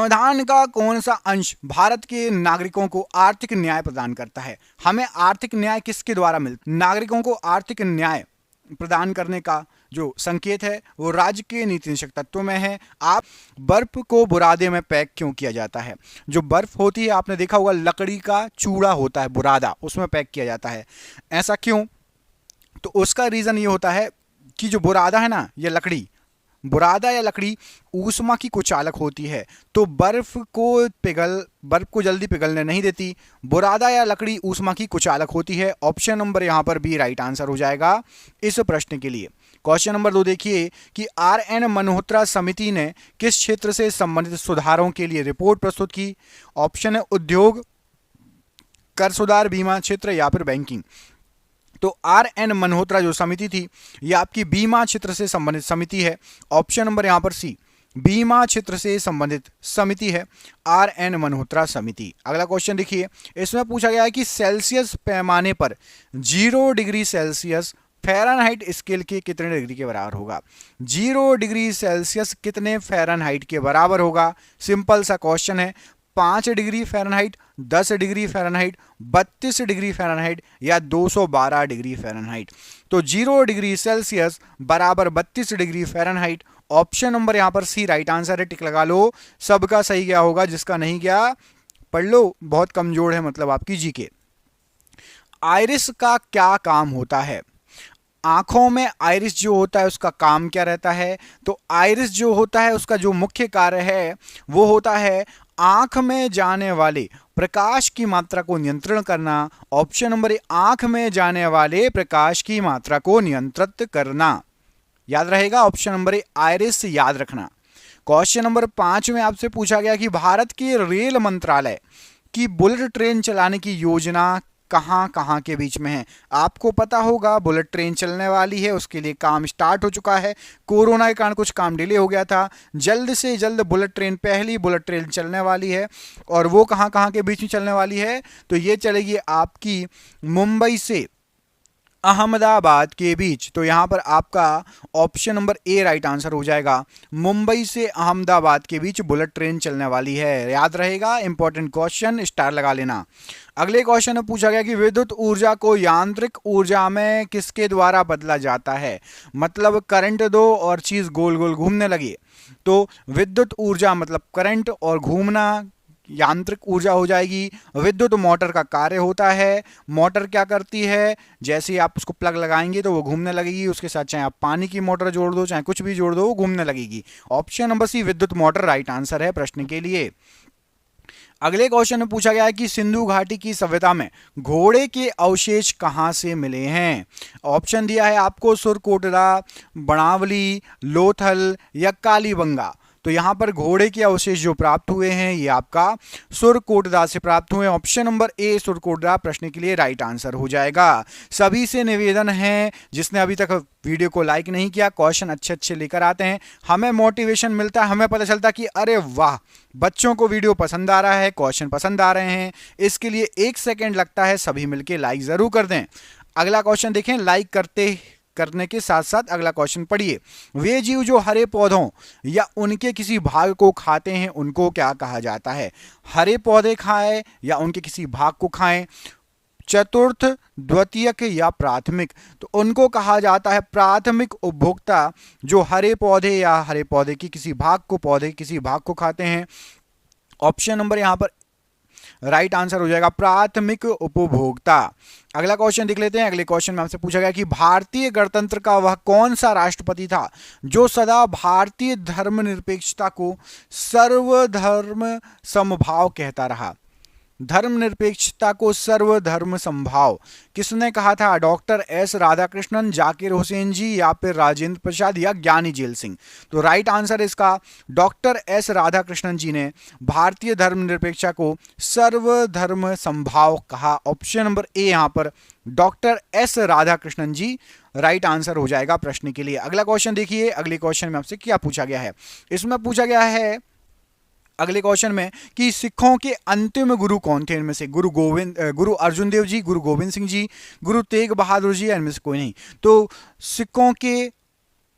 संविधान का कौन सा अंश भारत के नागरिकों को आर्थिक न्याय प्रदान करता है? हमें आर्थिक न्याय किसके द्वारा मिलता है? नागरिकों को आर्थिक न्याय प्रदान करने का जो संकेत है वो राज्य के नीति निषेक तत्वों में है। आप बर्फ को बुरादे में पैक क्यों किया जाता है? जो बर्फ होती है आपने देखा होगा लकड़ी का चूड़ा होता है बुरादा, उसमें पैक किया जाता है। ऐसा क्यों? तो उसका रीजन ये होता है कि जो बुरादा है ना, ये लकड़ी, बुरादा या लकड़ी ऊष्मा की कुचालक होती है, तो बर्फ को जल्दी पिघलने नहीं देती। बुरादा या लकड़ी ऊष्मा की कुचालक होती है। ऑप्शन नंबर यहां पर बी राइट आंसर हो जाएगा इस प्रश्न के लिए। क्वेश्चन नंबर 2 देखिए कि आर.एन. मल्होत्रा समिति ने किस क्षेत्र से संबंधित सुधारों के लिए रिपोर्ट प्रस्तुत की? ऑप्शन है उद्योग, कर सुधार, बीमा क्षेत्र या फिर बैंकिंग। तो आर.एन. मल्होत्रा जो समिति थी ये आपकी बीमा क्षेत्र से संबंधित समिति है। ऑप्शन नंबर यहां पर सी, बीमा क्षेत्र से संबंधित समिति है आर.एन. मल्होत्रा समिति। अगला क्वेश्चन देखिए, इसमें पूछा गया है कि सेल्सियस पैमाने पर 0 डिग्री सेल्सियस फ़ारेनहाइट स्केल के कितने डिग्री के बराबर होगा? 0 डिग्री सेल्सियस कितने फ़ारेनहाइट के बराबर होगा? सिंपल सा क्वेश्चन है। 5 degree Fahrenheit, 10 degree Fahrenheit, 32 degree Fahrenheit या 212 डिग्री फ़ारेनहाइट। तो 0 डिग्री सेल्सियस बराबर 32 डिग्री फ़ारेनहाइट। ऑप्शन नंबर यहां पर सी राइट आंसर है। टिक लगा लो। सबका सही गया होगा, जिसका नहीं गया पढ़ लो, बहुत कमजोर है मतलब आपकी जीके। आइरिस का क्या काम होता है? आंखों में आइरिस जो होता है उसका काम क्या रहता है? तो आइरिस जो होता है उसका जो मुख्य कार्य है वो होता है आंख में जाने वाले प्रकाश की मात्रा को नियंत्रण करना। ऑप्शन नंबर ए, आंख में जाने वाले प्रकाश की मात्रा को नियंत्रित करना। याद रहेगा ऑप्शन नंबर ए, आइरिस याद रखना। क्वेश्चन नंबर 5 में आपसे पूछा गया कि भारत के रेल मंत्रालय की बुलेट ट्रेन चलाने की योजना कहां कहां के बीच में है? आपको पता होगा बुलेट ट्रेन चलने वाली है, उसके लिए काम स्टार्ट हो चुका है। कोरोना के कारण कुछ काम डिले हो गया था। जल्द से जल्द बुलेट ट्रेन, पहली बुलेट ट्रेन चलने वाली है। और वो कहां कहां के बीच में चलने वाली है? तो ये चलेगी आपकी मुंबई से अहमदाबाद के बीच। तो यहां पर आपका ऑप्शन नंबर ए राइट आंसर हो जाएगा। मुंबई से अहमदाबाद के बीच बुलेट ट्रेन चलने वाली है। याद रहेगा, इंपॉर्टेंट क्वेश्चन, स्टार लगा लेना। अगले क्वेश्चन में पूछा गया कि विद्युत ऊर्जा को यांत्रिक ऊर्जा में किसके द्वारा बदला जाता है? मतलब करंट दो और चीज गोल गोल घूमने लगी, तो विद्युत ऊर्जा मतलब करंट और घूमना यांत्रिक ऊर्जा हो जाएगी। विद्युत मोटर का कार्य होता है। मोटर क्या करती है? जैसे ही आप उसको प्लग लगाएंगे तो वो घूमने लगेगी, उसके साथ चाहे आप पानी की मोटर जोड़ दो चाहे कुछ भी जोड़ दो वो घूमने लगेगी। ऑप्शन नंबर सी विद्युत मोटर राइट आंसर है प्रश्न के लिए। अगले क्वेश्चन में पूछा गया है कि सिंधु घाटी की सभ्यता में घोड़े के अवशेष कहां से मिले हैं? ऑप्शन दिया है आपको सुरकोटरा, बनावली, लोथल या कालीबंगा। तो यहां पर घोड़े के अवशेष जो प्राप्त हुए हैं ये आपका सुरकोटरा से प्राप्त हुए। ऑप्शन नंबर ए सुरकोटरा प्रश्न के लिए राइट आंसर हो जाएगा। सभी से निवेदन है, जिसने अभी तक वीडियो को लाइक नहीं किया, क्वेश्चन अच्छे अच्छे लेकर आते हैं, हमें मोटिवेशन मिलता है, हमें पता चलता कि अरे वाह बच्चों को वीडियो पसंद आ रहा है, क्वेश्चन पसंद आ रहे हैं। इसके लिए 1 सेकेंड लगता है, सभी मिलकर लाइक जरूर कर दें। अगला क्वेश्चन देखें, लाइक करने के साथ साथ अगला क्वेश्चन पढ़िए। वे जीव जो हरे पौधों या उनके किसी भाग को खाते हैं उनको क्या कहा जाता है? हरे पौधे खाएं या उनके किसी भाग को खाएं, चतुर्थ, द्वितीयक या प्राथमिक? तो उनको कहा जाता है प्राथमिक उपभोक्ता, जो हरे पौधे या हरे पौधे की किसी भाग को, पौधे किसी भाग को खाते हैं। ऑप्शन नंबर यहां पर राइट आंसर हो जाएगा प्राथमिक उपभोक्ता। अगला क्वेश्चन देख लेते हैं। अगले क्वेश्चन में हमसे पूछा गया कि भारतीय गणतंत्र का वह कौन सा राष्ट्रपति था जो सदा भारतीय धर्मनिरपेक्षता को सर्वधर्म समभाव कहता रहा? धर्मनिरपेक्षता को सर्वधर्म समभाव किसने कहा था? डॉक्टर एस राधाकृष्णन, जाकिर हुसैन जी या फिर राजेंद्र प्रसाद या ज्ञानी जेल सिंह? तो राइट आंसर इसका डॉक्टर एस राधाकृष्णन जी ने भारतीय धर्मनिरपेक्षता को सर्वधर्म समभाव कहा। ऑप्शन नंबर ए यहां पर डॉक्टर एस राधाकृष्णन जी राइट आंसर हो जाएगा प्रश्न के लिए। अगला क्वेश्चन देखिए। अगले क्वेश्चन में आपसे क्या पूछा गया है? इसमें पूछा गया है अगले क्वेश्चन में कि सिखों के अंतिम गुरु कौन थे? इनमें से गुरु अर्जुन देव जी, गुरु गोविंद सिंह जी, गुरु तेग बहादुर जी, इनमें से कोई नहीं। तो सिखों के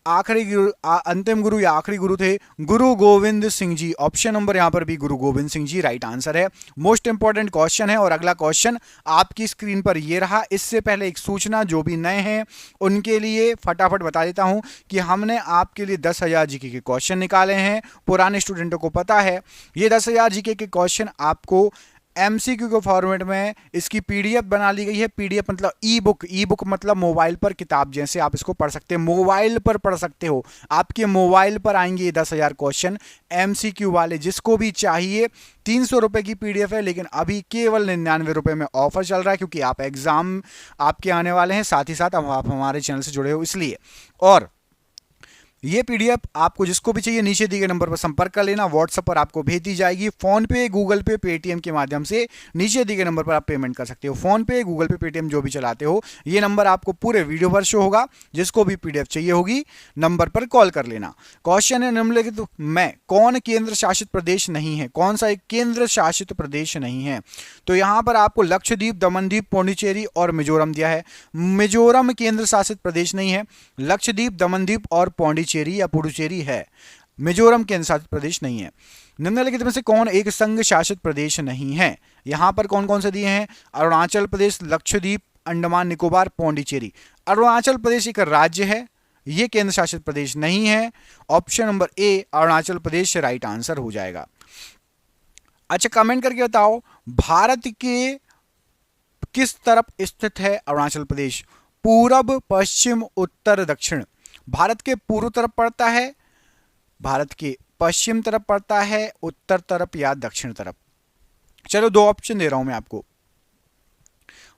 अंतिम गुरु या आखिरी गुरु थे गुरु गोविंद सिंह जी। ऑप्शन नंबर यहां पर भी गुरु गोविंद सिंह जी राइट आंसर है। मोस्ट इंपॉर्टेंट क्वेश्चन है और अगला क्वेश्चन आपकी स्क्रीन पर ये रहा। इससे पहले एक सूचना, जो भी नए हैं उनके लिए फटाफट बता देता हूं कि हमने आपके लिए 10,000 जीके के क्वेश्चन निकाले हैं। पुराने स्टूडेंटों को पता है ये 10,000 जीके के क्वेश्चन आपको एमसीक्यू के फॉर्मेट में इसकी पीडीएफ बना ली गई है। पीडीएफ मतलब ई बुक मतलब मोबाइल पर किताब जैसे आप इसको पढ़ सकते हैं, मोबाइल पर पढ़ सकते हो। आपके मोबाइल पर आएंगे ये 10,000 क्वेश्चन एमसीक्यू वाले। जिसको भी चाहिए 300 रुपए की पीडीएफ है, लेकिन अभी केवल 99 रुपए में ऑफर चल रहा है, क्योंकि आप एग्जाम आपके आने वाले हैं, साथ ही साथ अब आप हमारे चैनल से जुड़े हो इसलिए। और ये पीडीएफ आपको जिसको भी चाहिए नीचे दिए गए नंबर पर संपर्क कर लेना, व्हाट्सएप पर आपको भेज दी जाएगी। फोन पे, गूगल पे, पेटीएम के माध्यम से नीचे दिए गए नंबर पर आप पेमेंट कर सकते हो। फोन पे, गूगल पे, पेटीएम जो भी चलाते हो, ये नंबर आपको पूरे वीडियो पर शो होगा। जिसको भी पीडीएफ चाहिए होगी नंबर पर कॉल कर लेना। क्वेश्चन है निम्नलिखित में कौन केंद्र शासित प्रदेश नहीं है? कौन सा एक केंद्र शासित प्रदेश नहीं है? तो यहां पर आपको लक्षद्वीप, दमनदीप, पौंडीचेरी और मिजोरम दिया है। मिजोरम केंद्र शासित प्रदेश नहीं है। लक्षद्वीप, दमनदीप और पौंडीचेरी या पुडुचेरी है। मिजोरम केंद्र शासित प्रदेश नहीं है। निम्नलिखित में से कौन एक संघ शासित प्रदेश नहीं है? यहां पर कौन कौन से दिए हैं? अरुणाचल प्रदेश, लक्षद्वीप, अंडमान निकोबार, पौंडीचेरी। अरुणाचल प्रदेश एक राज्य है, यह केंद्र शासित प्रदेश नहीं है। ऑप्शन नंबर ए अरुणाचल प्रदेश राइट आंसर हो जाएगा। अच्छा, कमेंट करके बताओ भारत के किस तरफ स्थित है अरुणाचल प्रदेश? पूरब, पश्चिम, उत्तर, दक्षिण। भारत के पूर्व तरफ पड़ता है, भारत के पश्चिम तरफ पड़ता है, उत्तर तरफ या दक्षिण तरफ? चलो 2 ऑप्शन दे रहा हूं मैं आपको।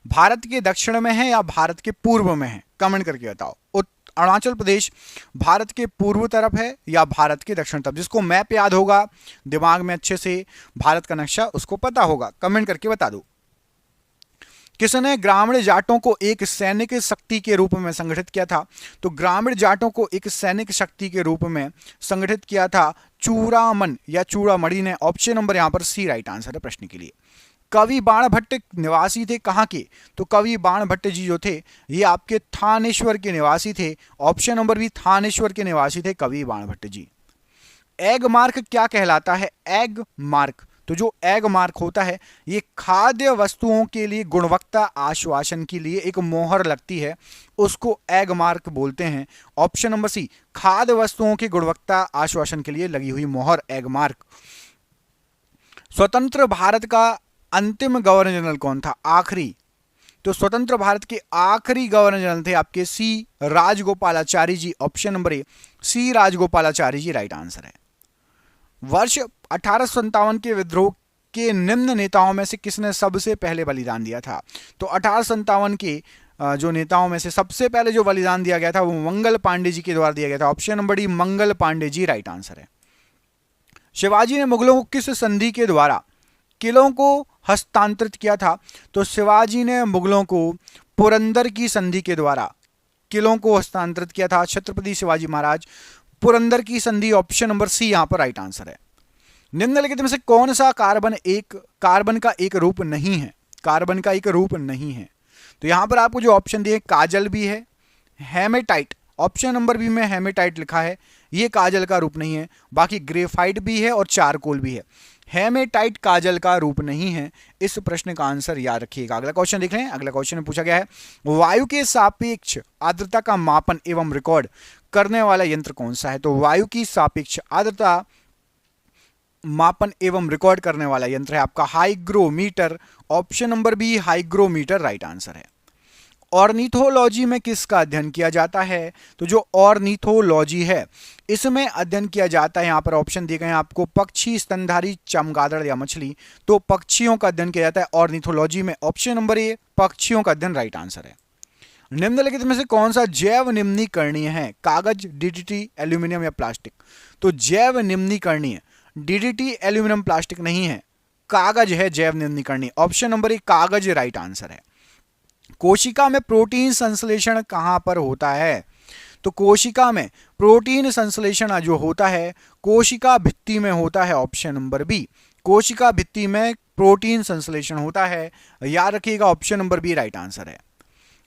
भारत के दक्षिण में है या भारत के पूर्व में है? कमेंट करके बताओ। अरुणाचल प्रदेश भारत के पूर्व तरफ है या भारत के दक्षिण तरफ? जिसको मैप याद होगा, दिमाग में अच्छे से भारत का नक्शा उसको पता होगा, कमेंट करके बता दो। किसने ग्रामीण जाटों को एक सैनिक शक्ति के रूप में संगठित किया था? तो ग्रामीण जाटों को एक सैनिक शक्ति के रूप में संगठित किया था चूड़ामन या चूड़ामणि ने। ऑप्शन नंबर यहां पर सी राइट आंसर है प्रश्न के लिए। कवि बाणभट्ट निवासी थे कहां के? तो कवि बाणभट्ट जी जो थे ये आपके थानेश्वर के निवासी थे। ऑप्शन नंबर बी थानेश्वर के निवासी थे कवि बाणभट्ट जी। एग मार्क क्या कहलाता है? एग मार्क, तो जो एग मार्क होता है ये खाद्य वस्तुओं के लिए गुणवत्ता आश्वासन के लिए एक मोहर लगती है, उसको एग मार्क बोलते हैं। ऑप्शन नंबर सी खाद्य वस्तुओं की गुणवत्ता आश्वासन के लिए लगी हुई मोहर एग मार्क। स्वतंत्र भारत का अंतिम गवर्नर जनरल कौन था? आखिरी, तो स्वतंत्र भारत के आखिरी गवर्नर जनरल थे आपके C Rajagopalachari ji. Option number A C Rajagopalachari ji right answer है। वर्ष 1857 के विद्रोह के निम्न नेताओं में से किसने सबसे पहले बलिदान दिया था? तो 1857 के जो नेताओं में से सबसे पहले जो बलिदान दिया गया था वो मंगल पांडे जी के द्वारा दिया गया था। Option number D Mangal Pandey ji right answer है। शिवाजी ने मुगलों को किस संधि के द्वारा किलों को हस्तांतरित किया था? तो शिवाजी ने मुगलों को पुरंदर की संधि के द्वारा किलों को हस्तांतरित किया था। छत्रपति शिवाजी महाराज, पुरंदर की संधि। ऑप्शन नंबर सी यहां पर राइट आंसर है। निम्नलिखित में से कौन सा कार्बन का एक रूप नहीं है? कार्बन का एक रूप नहीं है, तो यहां पर आपको जो ऑप्शन दिए काजल भी है, हेमेटाइट, ऑप्शन नंबर बी में हेमेटाइट लिखा है, ये काजल का रूप नहीं है। बाकी ग्रेफाइट भी है और चारकोल भी है। हेमेटाइट काजल का रूप नहीं है। इस प्रश्न का आंसर याद रखिएगा। अगला क्वेश्चन देख लें। अगला क्वेश्चन में पूछा गया है वायु के सापेक्ष आर्द्रता का मापन एवं रिकॉर्ड करने वाला यंत्र कौन सा है? तो वायु की सापेक्ष आर्द्रता मापन एवं रिकॉर्ड करने वाला यंत्र है आपका hygrometer. Option number B hygrometer right answer है। ऑर्निथोलॉजी में किसका अध्ययन किया जाता है? तो जो ऑर्निथोलॉजी है इसमें अध्ययन किया जाता है, यहां पर ऑप्शन दिए गए हैं आपको, पक्षी, स्तनधारी, चमगादड़ या मछली। तो पक्षियों का अध्ययन किया जाता है ऑर्निथोलॉजी में। ऑप्शन नंबर ए पक्षियों का अध्ययन राइट आंसर है। निम्नलिखित में से कौन सा जैव निम्नीकरणीय है? कागज, डीडीटी, एल्यूमिनियम या प्लास्टिक? तो जैव निम्नीकरणीय डीडीटी, एल्यूमिनियम, प्लास्टिक नहीं है, कागज है जैव निम्नीकरणीय। ऑप्शन नंबर ए कागज राइट आंसर है। कोशिका में प्रोटीन संश्लेषण कहां पर होता है? तो कोशिका में प्रोटीन संश्लेषण जो होता है कोशिका भित्ति में होता है। ऑप्शन नंबर बी कोशिका भित्ति में प्रोटीन संश्लेषण होता है, याद रखिएगा। Option number B right answer है।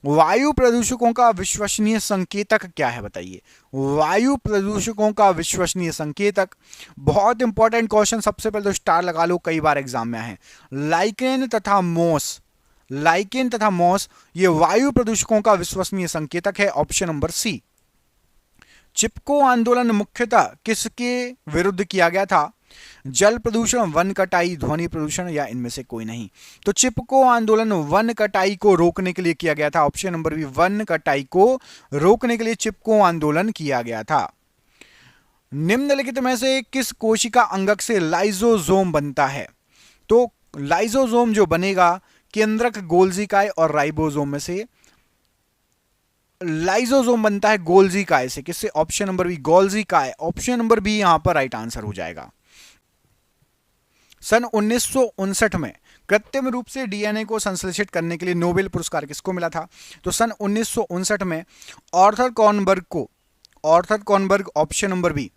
वायु प्रदूषकों का विश्वसनीय संकेतक क्या है, बताइए। वायु प्रदूषकों का विश्वसनीय संकेतक, बहुत इंपॉर्टेंट क्वेश्चन, सबसे पहले तो स्टार लगा लो, कई बार एग्जाम में आए। लाइकेन तथा मॉस, लाइकेन तथा मॉस ये वायु प्रदूषकों का विश्वसनीय संकेतक है, ऑप्शन नंबर सी। चिपको आंदोलन मुख्यतः किसके विरुद्ध किया गया था? जल प्रदूषण, वन कटाई, ध्वनि प्रदूषण या इनमें से कोई नहीं। तो चिपको आंदोलन वन कटाई को रोकने के लिए किया गया था, ऑप्शन नंबर बी, वन कटाई को रोकने के लिए चिपको आंदोलन किया गया था। निम्नलिखित में से किस कोशिका अंगक से लाइसोसोम बनता है? तो लाइसोसोम जो बनेगा केंद्रक, गोल्जिकाय और राइबोसोम में से लाइसोसोम बनता है गोल्जिकाय से। किससे? ऑप्शन नंबर बी, गोल्जिकाय। ऑप्शन नंबर बी यहां पर राइट आंसर हो जाएगा। सन 1959 में कृत्रिम रूप से डीएनए को संश्लेषित करने के लिए नोबेल पुरस्कार किसको मिला था? तो सन 1959 में आर्थर कॉनबर्ग, ऑप्शन नंबर बी,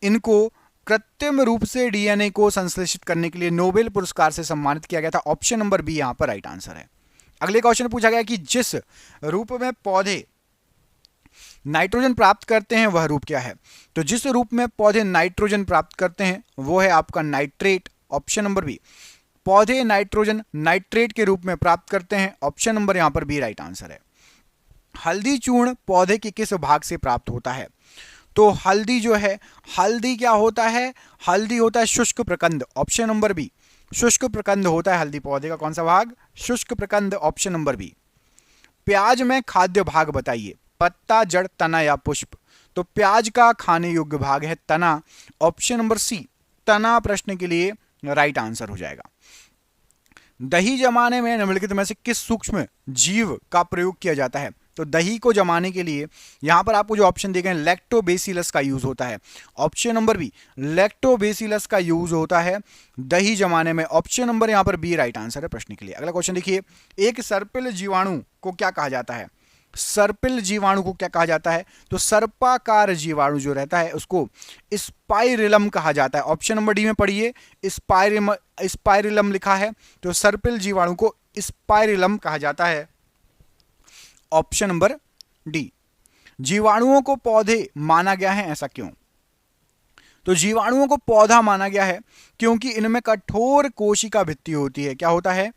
इनको कृत्रिम रूप से डीएनए को संश्लेषित करने के लिए नोबेल पुरस्कार से सम्मानित किया गया था, ऑप्शन नंबर बी यहां पर राइट आंसर है। अगले क्वेश्चन पूछा गया कि जिस रूप में पौधे नाइट्रोजन प्राप्त करते हैं वह रूप क्या है? तो जिस रूप में पौधे नाइट्रोजन प्राप्त करते हैं वो है आपका नाइट्रेट, ऑप्शन नंबर बी। पौधे नाइट्रोजन नाइट्रेट के रूप में प्राप्त करते हैं, ऑप्शन नंबर यहां पर बी राइट आंसर है। हल्दी चूर्ण पौधे के किस भाग से प्राप्त होता है? तो हल्दी जो है, हल्दी क्या होता है? हल्दी होता है शुष्क प्रकंद, ऑप्शन नंबर बी। शुष्क प्रकंद होता है हल्दी पौधे का, कौन सा भाग? शुष्क प्रकंद, ऑप्शन नंबर बी। प्याज में खाद्य भाग बताइए, पत्ता, जड़, तना या पुष्प? तो प्याज का खाने योग्य भाग है तना, ऑप्शन नंबर सी। तना प्रश्न के लिए राइट आंसर हो जाएगा। दही जमाने में निम्नलिखित में से किस सूक्ष्म जीव का प्रयोग किया जाता है? तो दही को जमाने के लिए यहां पर आपको जो ऑप्शन दिए गए हैं, लैक्टोबेसिलस का यूज होता है, ऑप्शन नंबर बी। लैक्टोबेसिलस का यूज होता है दही जमाने में, ऑप्शन नंबर यहां पर बी राइट आंसर है प्रश्न के लिए। अगला क्वेश्चन देखिए, एक सर्पिल जीवाणु को क्या कहा जाता है? सर्पिल जीवाणु को क्या कहा जाता है? तो सर्पाकार जीवाणु जो रहता है उसको स्पाइरिलम कहा जाता है, ऑप्शन नंबर डी में पढ़िए, स्पाइरिलम लिखा है, तो सर्पिल जीवाणु को स्पाइरिलम कहा जाता है, ऑप्शन नंबर डी। जीवाणुओं को पौधे माना गया है, ऐसा क्यों? तो जीवाणुओं को पौधा माना गया है क्योंकि इनमें कठोर कोशिका भित्ति होती है। क्या होता है?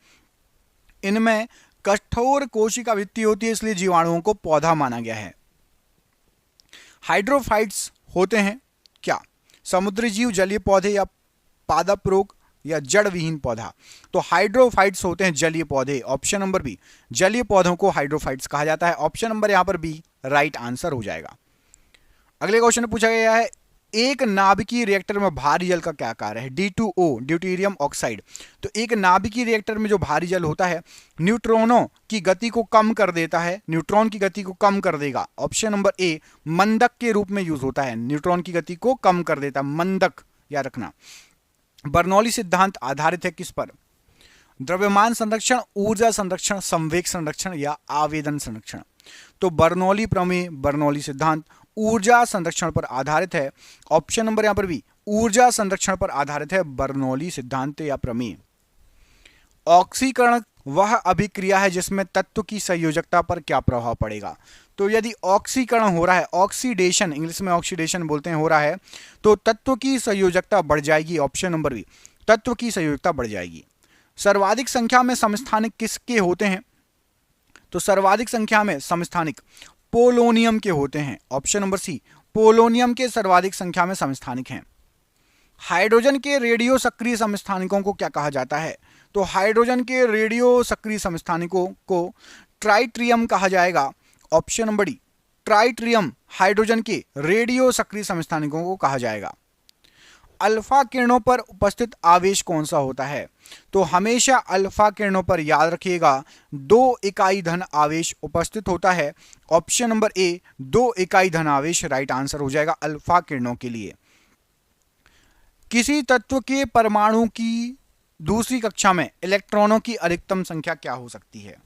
इनमें कठोर कोशिका भित्ति होती है, इसलिए जीवाणुओं को पौधा माना गया है। हाइड्रोफाइट्स होते हैं क्या? समुद्री जीव, जलीय पौधे या पादप रोग या जड़ विहीन पौधा? तो हाइड्रोफाइट्स होते हैं जलीय पौधे, ऑप्शन नंबर बी। जलीय पौधों को हाइड्रोफाइट्स कहा जाता है, ऑप्शन नंबर यहां पर बी राइट आंसर हो जाएगा। अगले क्वेश्चन में पूछा गया है, एक नाभिकीय रिएक्टर में भारी जल का क्या कार्य है? D2O, deuterium oxide. तो एक नाभिकीय रिएक्टर में जो भारी जल होता है न्यूट्रॉनों की गति को कम कर देता है, न्यूट्रॉन की गति को कम कर देगा, ऑप्शन नंबर ए। मंदक के रूप में यूज होता है, न्यूट्रॉन की गति को कम कर देता है, मंदक याद रखना। बर्नौली सिद्धांत आधारित है किस पर? द्रव्यमान संरक्षण, ऊर्जा संरक्षण, संवेग संरक्षण या आवेदन संरक्षण? तो बर्नौली प्रमेय, बर्नौली सिद्धांत ऊर्जा संरक्षण पर आधारित है, ऑप्शन नंबर यहां पर भी ऊर्जा संरक्षण पर आधारित है बर्नौली सिद्धांत या प्रमेय। ऑक्सीकरण वह अभिक्रिया है जिसमें तत्व की संयोजकता पर क्या प्रभाव पड़ेगा? तो यदि ऑक्सीकरण हो रहा है, ऑक्सीडेशन इंग्लिश में ऑक्सीडेशन बोलते हैं, हो रहा है, तो तत्व की संयोजकता बढ़ जाएगी, ऑप्शन नंबर बी। तत्व की संयोजकता बढ़ जाएगी। सर्वाधिक संख्या में समस्थानिक किसके होते हैं? तो सर्वाधिक संख्या में समस्थानिक पोलोनियम के होते हैं, ऑप्शन नंबर सी। पोलोनियम के सर्वाधिक संख्या में समस्थानिक हैं। हाइड्रोजन के रेडियो सक्रिय समस्थानिकों को क्या कहा जाता है? तो हाइड्रोजन के रेडियो सक्रिय समस्थानिकों को ट्राइट्रियम कहा जाएगा, ऑप्शन नंबर डी। ट्राइट्रियम हाइड्रोजन के रेडियो सक्रिय समस्थानिकों को कहा जाएगा। अल्फा किरणों पर उपस्थित आवेश कौन सा होता है? तो हमेशा अल्फा किरणों पर याद रखिएगा 2 इकाई धन आवेश उपस्थित होता है, ऑप्शन नंबर ए 2 इकाई धन आवेश राइट आंसर हो जाएगा अल्फा किरणों के लिए। किसी तत्व के परमाणु की दूसरी कक्षा में इलेक्ट्रॉनों की अधिकतम संख्या क्या हो सकती है?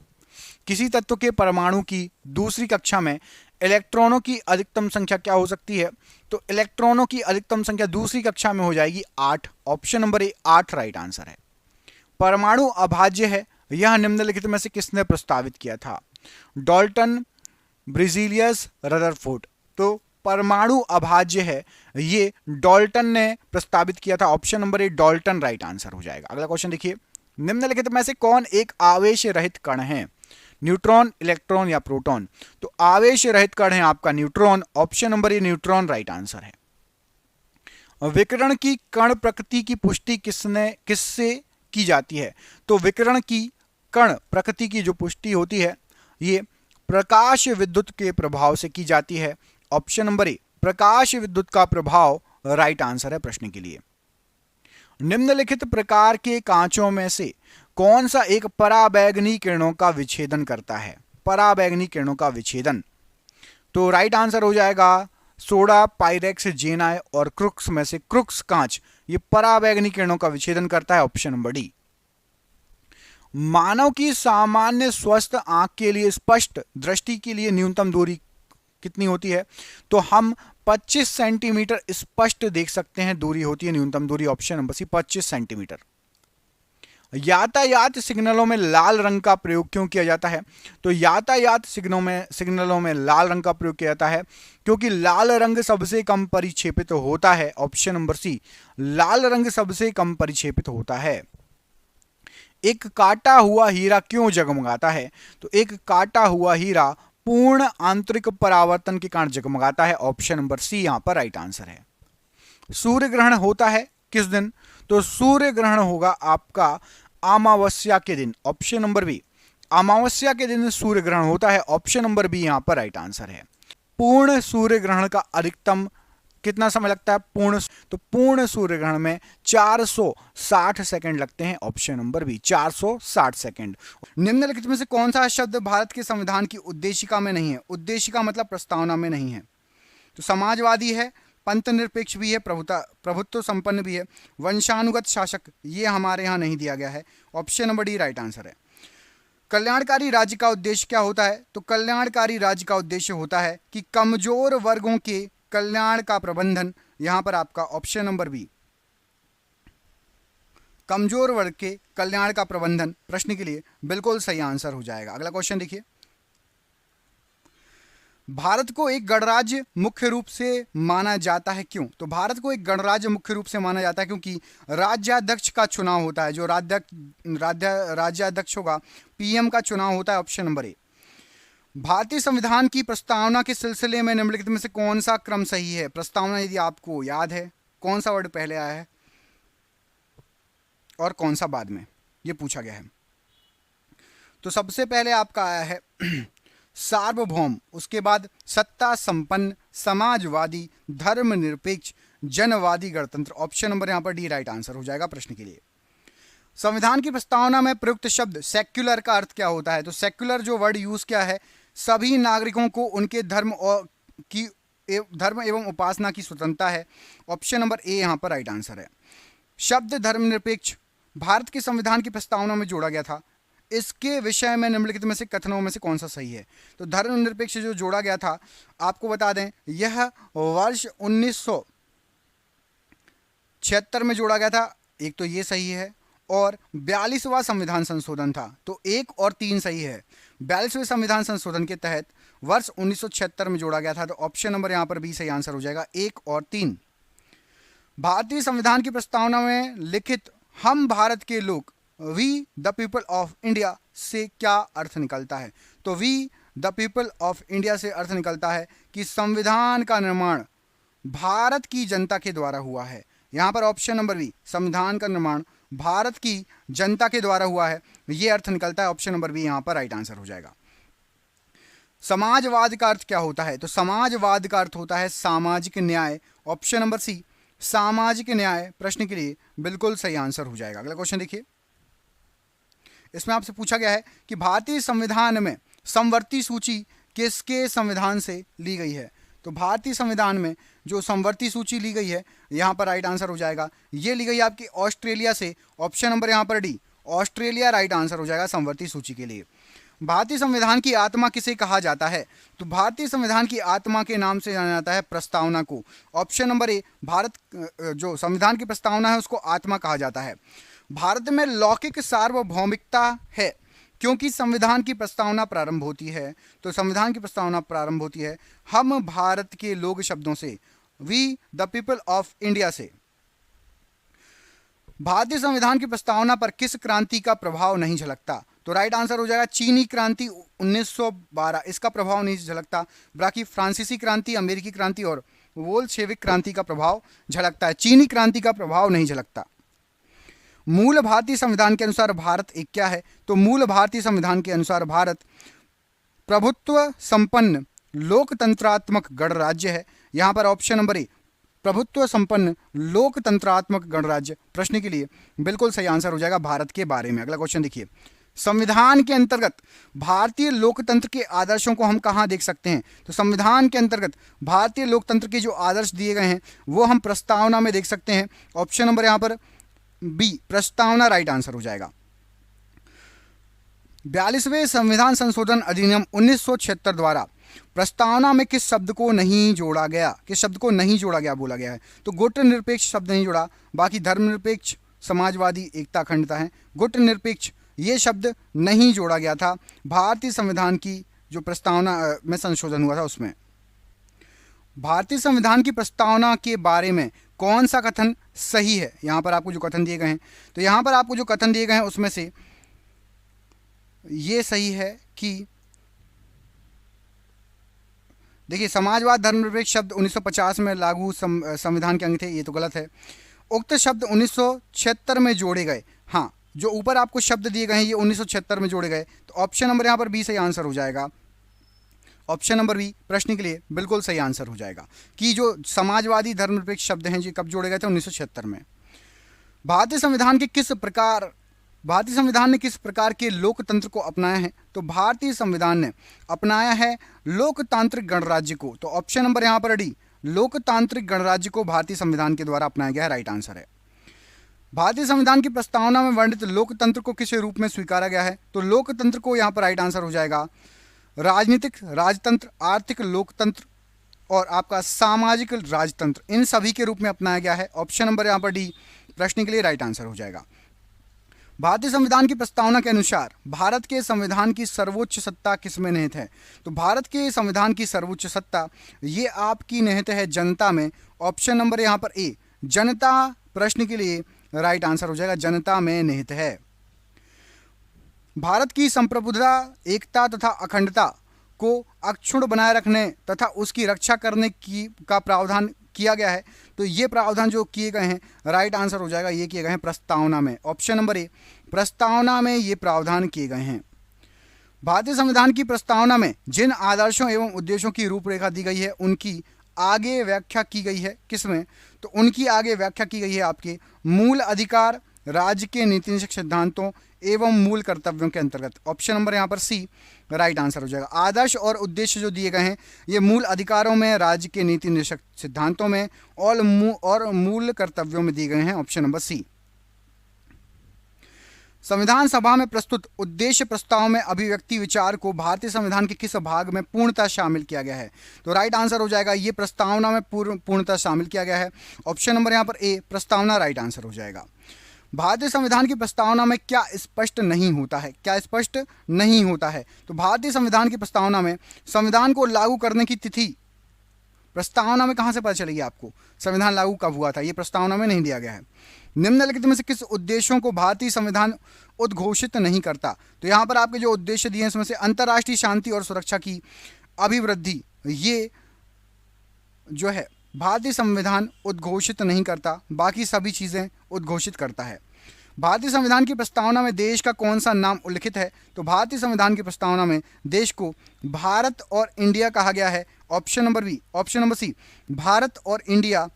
किसी तत्व के परमाणु की दूसरी कक्षा में इलेक्ट्रॉनों की अधिकतम संख्या क्या हो सकती है? तो इलेक्ट्रॉनों की अधिकतम संख्या दूसरी कक्षा में हो जाएगी 8, ऑप्शन नंबर ए 8 राइट आंसर है। परमाणु अभाज्य है, यह निम्नलिखित में से किसने प्रस्तावित किया था? Dalton Berzelius Rutherford. तो परमाणु अभाज्य है, ये डॉल्टन ने प्रस्तावित किया था। ऑप्शन नंबर ए डॉल्टन राइट आंसर हो जाएगा। अगला क्वेश्चन देखिए, निम्नलिखित में से कौन एक आवेश रहित कण है? न्यूट्रॉन, इलेक्ट्रॉन या प्रोटॉन? तो आवेश रहित कण है आपका न्यूट्रॉन। ऑप्शन नंबर ए न्यूट्रॉन राइट आंसर है। विकिरण की कण प्रकृति की पुष्टि किससे की जाती है? तो विकिरण की कण प्रकृति की जो पुष्टि होती है ये प्रकाश विद्युत के प्रभाव से की जाती है। ऑप्शन नंबर ए प्रकाश विद्युत का प्रभाव राइट आंसर है प्रश्न के लिए। निम्नलिखित प्रकार के कांचों में से कौन सा एक पराबैंगनी किरणों का विच्छेदन करता है? पराबैंगनी किरणों का विच्छेदन, तो राइट आंसर हो जाएगा सोडा, पायरेक्स, जेनाय और क्रुक्स में से क्रुक्स कांच ये पराबैंगनी किरणों का विच्छेदन करता है। Option number D. मानव की सामान्य स्वस्थ आंख के लिए स्पष्ट दृष्टि के लिए न्यूनतम दूरी कितनी होती है? तो हम 25 सेंटीमीटर स्पष्ट देख सकते हैं दूरी होती है न्यूनतम दूरी। Option number C 25 centimetre. यातायात सिग्नलों में लाल रंग का प्रयोग क्यों किया जाता है? तो यातायात सिग्नलों में लाल रंग का प्रयोग किया जाता है क्योंकि लाल रंग सबसे कम परिक्षेपित होता है। ऑप्शन नंबर सी लाल रंग सबसे कम परिक्षेपित होता है। एक काटा हुआ हीरा क्यों जगमगाता है? तो एक काटा हुआ हीरा पूर्ण आंतरिक परावर्तन के कारण जगमगाता है। ऑप्शन नंबर सी यहां पर राइट आंसर है। सूर्य ग्रहण होता है किस दिन? तो सूर्य ग्रहण होगा आपका अमावस्या के दिन। ऑप्शन नंबर बी अमावस्या के दिन सूर्य ग्रहण होता है। ऑप्शन नंबर बी यहां पर राइट आंसर है। पूर्ण सूर्य ग्रहण का अधिकतम कितना समय लगता है? पूर्ण सूर्य ग्रहण में 460 सेकंड लगते हैं। Option number B 460 second. निम्नलिखित में से कौन सा शब्द भारत के संविधान की उद्देशिका में नहीं है? उद्देशिका मतलब प्रस्तावना में नहीं है। तो समाजवादी है, पंथ निरपेक्ष भी है, प्रभुत्व संपन्न भी है, वंशानुगत शासक ये हमारे यहां नहीं दिया गया है। Option number D right answer है। कल्याणकारी राज्य का उद्देश्य क्या होता है? तो कल्याणकारी राज्य का उद्देश्य होता है कि कमजोर वर्गों के कल्याण का प्रबंधन। यहां पर आपका ऑप्शन नंबर बी कमजोर वर्ग के कल्याण का प्रबंधन प्रश्न के लिए बिल्कुल सही आंसर हो जाएगा। अगला क्वेश्चन देखिए, भारत को एक गणराज्य मुख्य रूप से माना जाता है क्यों? तो भारत को एक गणराज्य मुख्य रूप से माना जाता है क्योंकि राज्याध्यक्ष का चुनाव होता है। जो राज्याध्यक्ष होगा पीएम का चुनाव होता है। ऑप्शन नंबर ए। भारतीय संविधान की प्रस्तावना के सिलसिले में निम्नलिखित में से कौन सा क्रम सही है? प्रस्तावना यदि आपको याद है कौन सा वर्ड पहले आया है और कौन सा बाद में, यह पूछा गया है। तो सबसे पहले आपका आया है सार्वभौम, उसके बाद सत्ता संपन्न, समाजवादी, धर्मनिरपेक्ष, जनवादी, गणतंत्र। ऑप्शन नंबर यहां पर डी राइट आंसर हो जाएगा प्रश्न के लिए। संविधान की प्रस्तावना में प्रयुक्त शब्द सेक्युलर का अर्थ क्या होता है? तो सेक्युलर जो वर्ड यूज किया है, सभी नागरिकों को उनके धर्म एवं उपासना की स्वतंत्रता है। ऑप्शन नंबर ए यहां पर राइट आंसर है। शब्द धर्मनिरपेक्ष भारत के संविधान की प्रस्तावना में जोड़ा गया था। इसके विषय में निम्नलिखित में से कथनों में से कौन सा सही है? तो धर्मनिरपेक्ष जो जोड़ा गया था, आपको बता दें यह वर्ष 1976 में जोड़ा गया था। एक तो ये सही है, और 42वां संविधान संशोधन था, तो 1 और 3 सही है। 42वें संविधान संशोधन के तहत वर्ष 1976 में जोड़ा गया था। तो ऑप्शन नंबर यहां पर भी सही आंसर हो जाएगा, 1 और 3। भारतीय संविधान की प्रस्तावना में लिखित हम भारत के लोग we the people of India से क्या अर्थ निकलता है? तो we the people of India से अर्थ निकलता है कि संविधान का निर्माण भारत की जनता के द्वारा हुआ है। यहां पर ऑप्शन नंबर बी संविधान का निर्माण भारत की जनता के द्वारा हुआ है, यह अर्थ निकलता है। ऑप्शन नंबर बी यहां पर राइट आंसर हो जाएगा। समाजवाद का अर्थ क्या होता है? तो समाजवाद का अर्थ होता है सामाजिक न्याय। ऑप्शन नंबर सी सामाजिक न्याय प्रश्न के लिए बिल्कुल सही आंसर हो जाएगा। अगला क्वेश्चन देखिए, इसमें आपसे पूछा गया है कि भारतीय संविधान में समवर्ती सूची किसके संविधान से ली गई है? तो भारतीय संविधान में जो समवर्ती सूची ली गई है, यहां पर राइट आंसर हो जाएगा, ये ली गई आपकी ऑस्ट्रेलिया से। ऑप्शन नंबर यहां पर डी ऑस्ट्रेलिया राइट आंसर हो जाएगा समवर्ती सूची के लिए। भारतीय संविधान की आत्मा किसे कहा जाता है? तो भारतीय संविधान की आत्मा के नाम से जाना जाता है प्रस्तावना को। ऑप्शन नंबर ए भारत जो संविधान की प्रस्तावना है उसको आत्मा कहा जाता है। भारत में लौकिक सार्वभौमिकता है क्योंकि संविधान की प्रस्तावना प्रारंभ होती है, तो संविधान की प्रस्तावना प्रारंभ होती है हम भारत के लोग शब्दों से, we the people of India से। भारतीय संविधान की प्रस्तावना पर किस क्रांति का प्रभाव नहीं झलकता? तो राइट आंसर हो जाएगा चीनी क्रांति 1912, इसका प्रभाव नहीं झलकता। बाकी फ्रांसीसी क्रांति, अमेरिकी क्रांति और बोल्शेविक क्रांति का प्रभाव झलकता है, चीनी क्रांति का प्रभाव नहीं झलकता। मूल भारतीय संविधान के अनुसार भारत एक क्या है? तो मूल भारतीय संविधान के अनुसार भारत प्रभुत्व संपन्न लोकतंत्रात्मक गणराज्य है। यहां पर ऑप्शन नंबर ए, प्रभुत्व संपन्न लोकतंत्रात्मक गणराज्य, प्रश्न के लिए बिल्कुल सही आंसर हो जाएगा भारत के बारे में। अगला क्वेश्चन देखिए, संविधान के अंतर्गत भारतीय लोकतंत्र के आदर्शों को हम कहां देख सकते हैं? तो संविधान के अंतर्गत भारतीय लोकतंत्र के जो आदर्श दिए गए हैं वो हम प्रस्तावना में देख सकते हैं। ऑप्शन नंबर यहां पर बी, प्रस्तावना राइट आंसर हो जाएगा। 42वें संविधान संशोधन अधिनियम 1976 द्वारा प्रस्तावना में किस शब्द को नहीं जोड़ा गया? किस शब्द को नहीं जोड़ा गया बोला गया है? तो गुट निरपेक्ष शब्द नहीं जोड़ा, बाकी धर्मनिरपेक्ष, समाजवादी, एकता, अखंडता है। गुट निरपेक्ष ये शब्द नहीं जोड़ा गया था भारतीय संविधान की जो प्रस्तावना में संशोधन हुआ था उसमें। भारतीय संविधान की प्रस्तावना के बारे में कौन सा कथन सही है? यहां पर आपको जो कथन दिए गए हैं, तो यहां पर आपको जो कथन दिए गए हैं उसमें से ये सही है कि देखिए, समाजवाद धर्मनिरपेक्ष शब्द 1950 में लागू संविधान के अंग थे, ये तो गलत है। उक्त शब्द 1976 में जोड़े गए। हाँ, जो ऊपर आपको शब्द दिए गए हैं ये 1976 में जोड़े गए, तो ऑप्शन नंबर यहाँ पर बी सही आंसर हो जाएगा। ऑप्शन नंबर बी प्रश्न के लिए बिल्कुल सही आंसर हो जाएगा कि जो समाजवादी धर्मनिरपेक्ष शब्द हैं ये कब जोड़े गए थे? 1976 में। भारतीय संविधान ने किस प्रकार के लोकतंत्र को अपनाया है? तो भारतीय संविधान ने अपनाया है लोकतांत्रिक गणराज्य को। तो ऑप्शन नंबर यहां पर डी, लोकतांत्रिक गणराज्य को भारतीय संविधान के द्वारा अपनाया गया है, राइट आंसर है। भारतीय संविधान की प्रस्तावना में वर्णित लोकतंत्र को किस रूप में स्वीकारा गया है? तो लोकतंत्र को यहां पर राइट आंसर हो जाएगा राजनीतिक राजतंत्र, आर्थिक लोकतंत्र और आपका सामाजिक राजतंत्र, इन सभी के रूप में अपनाया गया है। ऑप्शन नंबर यहां पर डी प्रश्न के लिए राइट आंसर हो जाएगा। भारतीय संविधान की प्रस्तावना के अनुसार भारत के संविधान की सर्वोच्च सत्ता किसमें निहित है? तो भारत के संविधान की सर्वोच्च सत्ता ये आपकी निहित है जनता में। ऑप्शन नंबर यहां पर ए, जनता, प्रश्न के लिए राइट आंसर हो जाएगा जनता में निहित है। भारत की संप्रभुता, एकता तथा अखंडता को अक्षुण्ण बनाए रखने तथा उसकी रक्षा करने का प्रावधान किया गया है। तो ये प्रावधान जो किए गए हैं, राइट आंसर हो जाएगा, ये किए गए हैं प्रस्तावना में। ऑप्शन नंबर ए, प्रस्तावना में ये प्रावधान किए गए हैं। भारतीय संविधान की प्रस्तावना में जिन आदर्शों एवं उद्देश्यों की रूपरेखा दी गई है उनकी आगे व्याख्या की गई है किसमें? तो उनकी आगे व्याख्या की गई है आपके मूल अधिकार, राज्य के नीति निषेध सिद्धांतों एवं मूल कर्तव्यों के अंतर्गत। ऑप्शन नंबर यहाँ पर सी राइट आंसर हो जाएगा। आदर्श और उद्देश्य जो दिए गए हैं ये मूल अधिकारों में, राज्य के नीति निषेध सिद्धांतों में और मूल कर्तव्यों में दिए गए हैं। Option number C. संविधान सभा में प्रस्तुत उद्देश्य प्रस्ताव में अभिव्यक्ति विचार को भारतीय संविधान के किस भाग में पूर्णतः शामिल किया गया है? तो राइट आंसर हो जाएगा ये प्रस्तावना में पूर्णतः शामिल किया गया है। ऑप्शन नंबर यहाँ पर ए, प्रस्तावना राइट आंसर हो जाएगा। भारतीय संविधान की प्रस्तावना में क्या स्पष्ट नहीं होता है? क्या स्पष्ट नहीं होता है? तो भारतीय संविधान की प्रस्तावना में संविधान को लागू करने की तिथि प्रस्तावना में कहां से पता चलेगी आपको? संविधान लागू कब हुआ था ये प्रस्तावना में नहीं दिया गया है। निम्नलिखित में से किस उद्देश्यों को भारतीय संविधान उद्घोषित नहीं करता? तो यहां पर आपके जो उद्देश्य दिए हैं इसमें से अंतर्राष्ट्रीय शांति और सुरक्षा की अभिवृद्धि, ये जो है भारतीय संविधान उद्घोषित नहीं करता, बाकी सभी चीजें उद्घोषित करता है। भारतीय संविधान की प्रस्तावना में देश का कौन सा नाम उल्लिखित है? तो भारतीय संविधान की प्रस्तावना में देश को भारत और इंडिया कहा गया है। Option number B, option number C, भारत और इंडिया,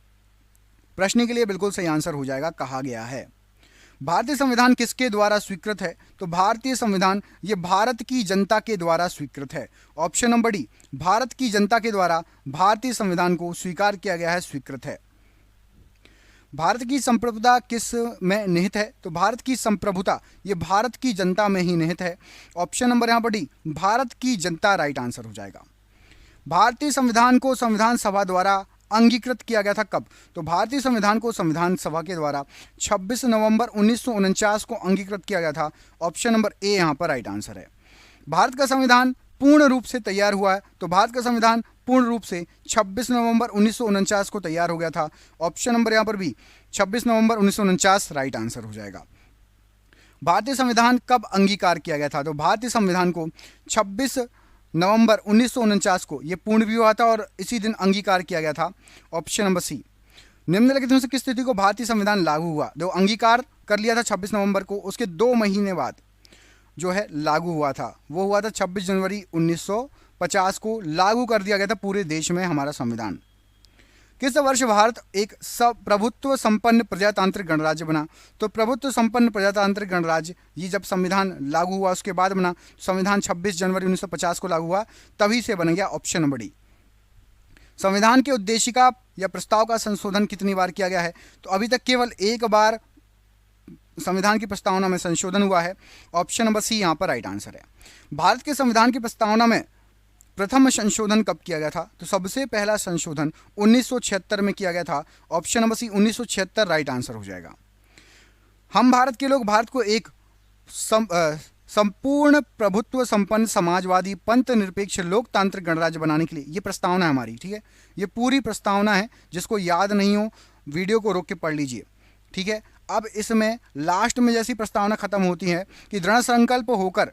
प्रश्न के लिए बिल्कुल सही आंसर हो जाएगा, कहा गया है। भारतीय संविधान किसके द्वारा स्वीकृत है? तो भारतीय संविधान ये भारत की जनता के द्वारा स्वीकृत है। ऑप्शन नंबर डी, भारत की जनता के द्वारा भारतीय संविधान को स्वीकार किया गया है, स्वीकृत है। भारत की संप्रभुता किस में निहित है? तो भारत की संप्रभुता ये भारत की जनता में ही निहित है। ऑप्शन नंबर यहाँ पर डी, भारत की जनता, राइट आंसर हो जाएगा। भारतीय संविधान को संविधान सभा द्वारा अंगीकृत किया गया था कब? तो भारतीय संविधान को संविधान सभा के द्वारा 26 नवंबर 1949 को अंगीकृत किया गया था। ऑप्शन नंबर ए यहाँ पर राइट आंसर है। भारत का संविधान पूर्ण रूप से तैयार हुआ है, तो भारत का संविधान पूर्ण रूप से 26 नवंबर 1949 को तैयार हो गया था। ऑप्शन नंबर यहाँ पर भी 26 नवंबर 1949 राइट आंसर हो जाएगा। भारतीय संविधान कब अंगीकार किया गया था? तो भारतीय संविधान को 26 नवंबर 1949 को ये पूर्ण भी हुआ था और इसी दिन अंगीकार किया गया था। Option number C. निम्नलिखित में से किस तिथि को भारतीय संविधान लागू हुआ? जो अंगीकार कर लिया था 26 नवंबर को, उसके 2 महीने बाद जो है लागू हुआ था, वो हुआ था 26 जनवरी 1950 को लागू कर दिया गया था पूरे देश में हमारा संविधान। किस वर्ष भारत एक प्रभुत्व संपन्न प्रजातांत्रिक गणराज्य बना? तो प्रभुत्व संपन्न प्रजातांत्रिक गणराज्य ये जब संविधान लागू हुआ उसके बाद बना। संविधान 26 जनवरी 1950 को लागू हुआ, तभी से बन गया। Option number D. संविधान के उद्देशिका या प्रस्ताव का संशोधन कितनी बार किया गया है? तो अभी तक केवल एक बार संविधान की प्रस्तावना में संशोधन हुआ है। ऑप्शन नंबर सी यहाँ पर राइट आंसर है। भारत के संविधान की प्रस्तावना में प्रथम संशोधन कब किया गया था? तो सबसे पहला संशोधन 1976 में किया गया था। Option number C 1976 right answer हो जाएगा। हम भारत के लोग भारत को एक संपूर्ण प्रभुत्व संपन्न समाजवादी पंथ निरपेक्ष लोकतांत्रिक गणराज्य बनाने के लिए, ये प्रस्तावना है हमारी, ठीक है। ये पूरी प्रस्तावना है, जिसको याद नहीं हो वीडियो को रोक के पढ़ लीजिए, ठीक है। अब इसमें लास्ट में जैसी प्रस्तावना खत्म होती है कि दृढ़ संकल्प होकर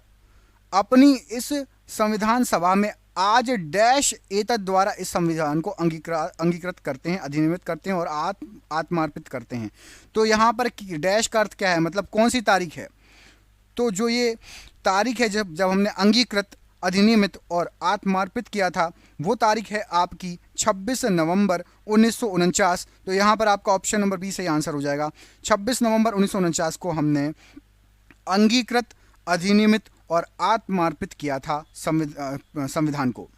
अपनी इस संविधान सभा में आज डैश एतद द्वारा इस संविधान को अंगीकृत करते हैं, अधिनियमित करते हैं और आत्मार्पित करते हैं। तो यहाँ पर डैश का अर्थ क्या है, मतलब कौन सी तारीख है? तो जो ये तारीख है जब हमने अंगीकृत, अधिनियमित और आत्मार्पित किया था, वो तारीख है आपकी 26 नवंबर 1949। तो यहाँ पर आपका ऑप्शन नंबर बी से आंसर हो जाएगा। 26 नवंबर 1949 को हमने अंगीकृत, अधिनियमित और आत्मार्पित किया था संविधान को।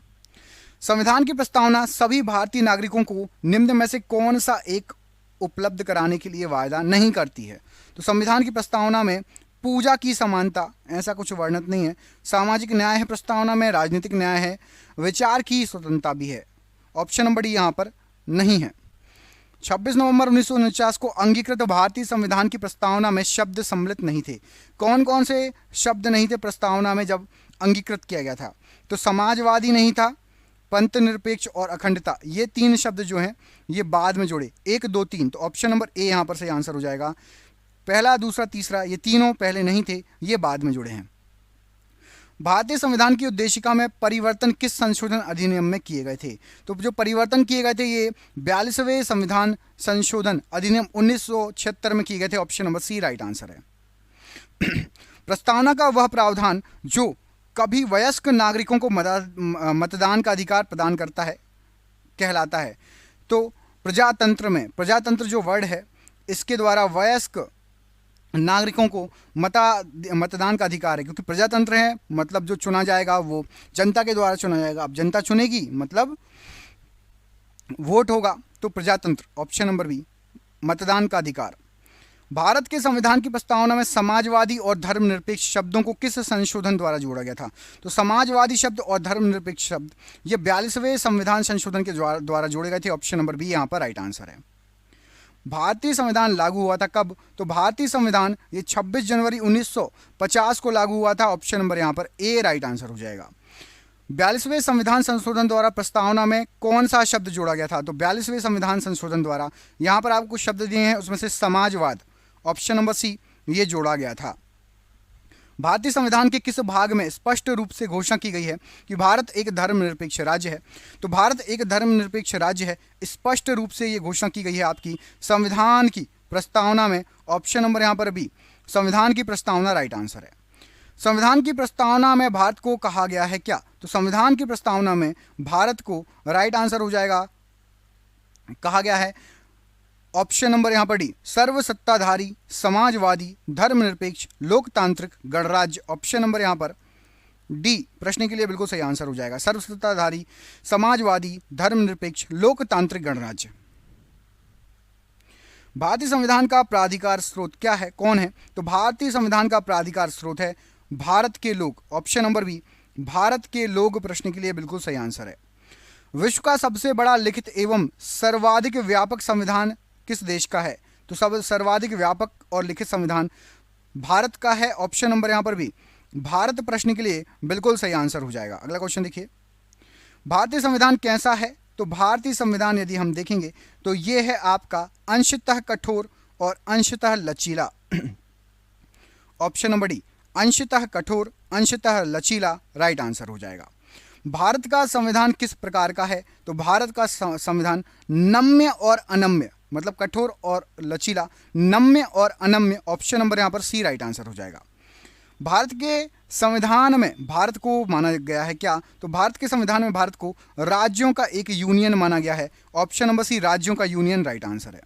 संविधान की प्रस्तावना सभी भारतीय नागरिकों को निम्न में से कौन सा एक उपलब्ध कराने के लिए वायदा नहीं करती है? तो संविधान की प्रस्तावना में पूजा की समानता ऐसा कुछ वर्णित नहीं है, सामाजिक न्याय है प्रस्तावना में, राजनीतिक न्याय है, विचार की स्वतंत्रता भी है। ऑप्शन नंबर डी यहाँ पर नहीं है। 26 नवंबर 1949 को अंगीकृत भारतीय संविधान की प्रस्तावना में शब्द सम्मिलित नहीं थे। कौन कौन से शब्द नहीं थे प्रस्तावना में जब अंगीकृत किया गया था? तो समाजवादी नहीं था, पंथ निरपेक्ष और अखंडता, ये 3 शब्द जो हैं ये बाद में जोड़े, 1 2 3। तो ऑप्शन नंबर ए यहाँ पर से आंसर हो जाएगा। पहला, दूसरा, तीसरा, ये तीनों पहले नहीं थे, ये बाद में जुड़े हैं। भारतीय संविधान की उद्देशिका में परिवर्तन किस संशोधन अधिनियम में किए गए थे? तो जो परिवर्तन किए गए थे ये 42वें संविधान संशोधन अधिनियम 1976 में किए गए थे। Option number C right answer है। प्रस्तावना का वह प्रावधान जो कभी वयस्क नागरिकों को मतदान का अधिकार प्रदान करता है कहलाता है। तो प्रजातंत्र में, प्रजातंत्र जो वर्ड है, इसके द्वारा वयस्क नागरिकों को मतदान का अधिकार है, क्योंकि प्रजातंत्र है मतलब जो चुना जाएगा वो जनता के द्वारा चुना जाएगा। अब जनता चुनेगी मतलब वोट होगा, तो प्रजातंत्र। ऑप्शन नंबर बी मतदान का अधिकार। भारत के संविधान की प्रस्तावना में समाजवादी और धर्मनिरपेक्ष शब्दों को किस संशोधन द्वारा जोड़ा गया था? तो समाजवादी शब्द और धर्मनिरपेक्ष शब्द ये 42वें संविधान संशोधन के द्वारा जोड़े गए थे। ऑप्शन नंबर बी यहाँ पर राइट आंसर है। भारतीय संविधान लागू हुआ था कब? तो भारतीय संविधान ये 26 जनवरी 1950 को लागू हुआ था। ऑप्शन नंबर यहाँ पर ए राइट आंसर हो जाएगा। 42वें संविधान संशोधन द्वारा प्रस्तावना में कौन सा शब्द जोड़ा गया था? तो 42वें संविधान संशोधन द्वारा यहाँ पर आपको शब्द दिए हैं, उसमें से समाजवाद, ऑप्शन नंबर सी, ये जोड़ा गया था। भारतीय संविधान के किस भाग में स्पष्ट रूप से घोषणा की गई है कि भारत एक धर्मनिरपेक्ष राज्य है? तो भारत एक धर्मनिरपेक्ष राज्य है, स्पष्ट रूप से ये घोषणा की गई है आपकी संविधान की प्रस्तावना में। ऑप्शन नंबर यहाँ पर बी, संविधान की प्रस्तावना राइट आंसर है। संविधान की प्रस्तावना में भारत को कहा गया है क्या? तो संविधान की प्रस्तावना में भारत को राइट आंसर हो जाएगा, कहा गया है ऑप्शन नंबर यहाँ पर डी, सर्वसत्ताधारी, समाजवादी, धर्मनिरपेक्ष, लोकतांत्रिक गणराज्य। ऑप्शन नंबर यहाँ पर डी प्रश्न के लिए बिल्कुल सही आंसर हो जाएगा, सर्वसत्ताधारी, समाजवादी, धर्मनिरपेक्ष, लोकतांत्रिक गणराज्य। भारतीय संविधान का प्राधिकार स्रोत क्या है, कौन है? तो भारतीय संविधान का प्राधिकार स्रोत है भारत के लोग। ऑप्शन नंबर बी, भारत के लोग प्रश्न के लिए बिल्कुल सही आंसर है। विश्व का सबसे बड़ा लिखित एवं सर्वाधिक व्यापक संविधान किस देश का है? तो सब सर्वाधिक व्यापक और लिखित संविधान भारत का है। ऑप्शन नंबर यहाँ पर भी भारत प्रश्न के लिए बिल्कुल सही आंसर हो जाएगा। अगला क्वेश्चन देखिए, भारतीय संविधान कैसा है? तो भारतीय संविधान यदि हम देखेंगे तो ये है आपका अंशतः कठोर और अंशतः लचीला। ऑप्शन नंबर डी, अंशतः कठोर अंशतः लचीला राइट आंसर हो जाएगा। भारत का संविधान किस प्रकार का है? तो भारत का संविधान नम्य और अनम्य, मतलब कठोर और लचीला, नम्य और अनम्य। ऑप्शन नंबर यहाँ पर सी राइट आंसर हो जाएगा। भारत के संविधान में भारत को माना गया है क्या? तो भारत के संविधान में भारत को राज्यों का एक यूनियन माना गया है। ऑप्शन नंबर सी राज्यों का यूनियन राइट आंसर है।